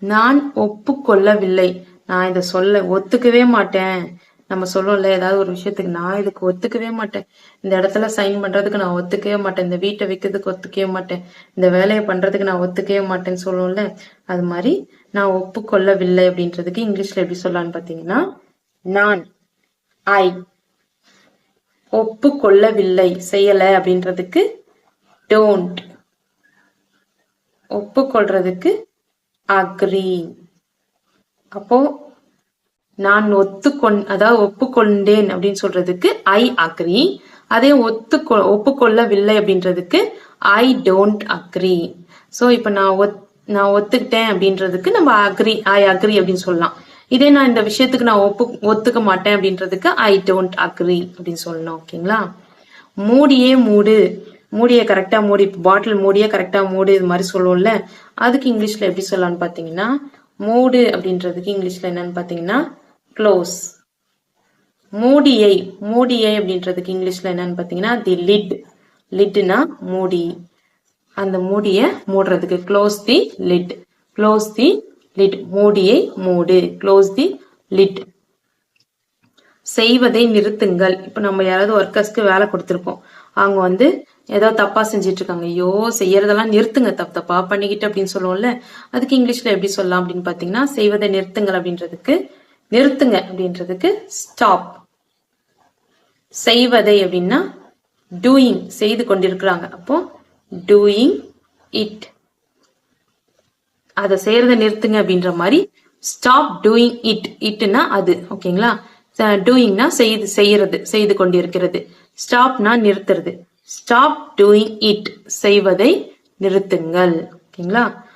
நான் ஒப்புக்கொள்ளவில்லை. நான் இதை சொல்ல ஒத்துக்கவே மாட்டேன். நம்ம சொல்லுவோம்ல ஏதாவது ஒரு விஷயத்துக்கு நான் இதுக்கு ஒத்துக்கவே மாட்டேன். இந்த இடத்துல சைன் பண்றதுக்கு நான் ஒத்துக்கவே மாட்டேன். இந்த வீட்டை விற்கிறதுக்கு ஒத்துக்கவே மாட்டேன். இந்த வேலையை பண்றதுக்கு நான் ஒத்துக்கவே மாட்டேன்னு சொல்லுவோம்ல, அது மாதிரி நான் ஒப்புக்கொள்ளவில்லை அப்படின்றதுக்கு இங்கிலீஷ்ல எப்படி சொல்லலாம்னு பாத்தீங்கன்னா, நான் ஐ. ஒப்புக்கொள்ளவில்லை செய்யல அப்படின்றதுக்கு டோன்ட். ஒப்புக்கொள்றதுக்கு அக்ரி. அப்போ நான் அதாவது ஒப்புக்கொண்டேன் அப்படின்னு சொல்றதுக்கு ஐ அக்ரி. அதே ஒப்புக்கொள்ளவில்லை அப்படின்றதுக்கு ஐ டோன்ட் அக்ரி. சோ இப்ப நான் ஒத்துக்கிட்டேன் அப்படின்றதுக்கு நம்ம ஐ அக்ரி அப்படின்னு சொல்லலாம். இதே நான் இந்த விஷயத்துக்கு நான் ஒத்துக்க மாட்டேன் அப்படின்றதுக்கு ஐ டோன்ட் அக்ரி அப்படின்னு சொல்லணும். ஓகேங்களா? மூடியே மூடு. மூடிய கரெக்டா மூடி, பாட்டில் மூடிய கரெக்டா மூடு, இது மாதிரி சொல்லுவோம்ல, அதுக்கு இங்கிலீஷ்ல எப்படி சொல்லலாம்னு பாத்தீங்கன்னா, மூடு அப்படின்றதுக்கு இங்கிலீஷ்ல என்னன்னு பாத்தீங்கன்னா க்ளோஸ். மூடியை அப்படின்றதுக்கு இங்கிலீஷ்ல என்னன்னு பாத்தீங்கன்னா தி லிட். லிட்னா மூடி. அந்த மூடிய மூடுறதுக்கு close the lid. Close the lid. மூடியை மூடு. Close the lid. செய்வதை நிறுத்துங்கள். இப்ப நம்ம யாராவது ஒர்க்கர்ஸ்க்கு வேலை கொடுத்திருப்போம். அவங்க ஏதோ தப்பா செஞ்சிட்டு இருக்காங்க. ஐயோ செய்யறதெல்லாம் நிறுத்துங்க, தப்பா பண்ணிக்கிட்டு அப்படின்னு சொல்லுவோம்ல, அதுக்கு இங்கிலீஷ்ல எப்படி சொல்லலாம் அப்படின்னு பாத்தீங்கன்னா, செய்வதை நிறுத்துங்கள் அப்படின்றதுக்கு நிறுத்துங்க அப்படின்றதுக்கு ஸ்டாப். செய்வதை அப்படின்னா டூயிங், செய்து கொண்டிருக்கிறாங்க. அப்போ டூயிங் இட். அதை செய்யறதை நிறுத்துங்க அப்படின்ற மாதிரி ஸ்டாப் டூயிங் இட். இட்னா அது. ஓகேங்களா? டூயிங்னா செய்யறது, செய்து கொண்டிருக்கிறது. ஸ்டாப்னா நிறுத்துறது. ஸ்டாப் டூயிங் இட், செய்வதை நிறுத்துங்கள். ஓகேங்களா?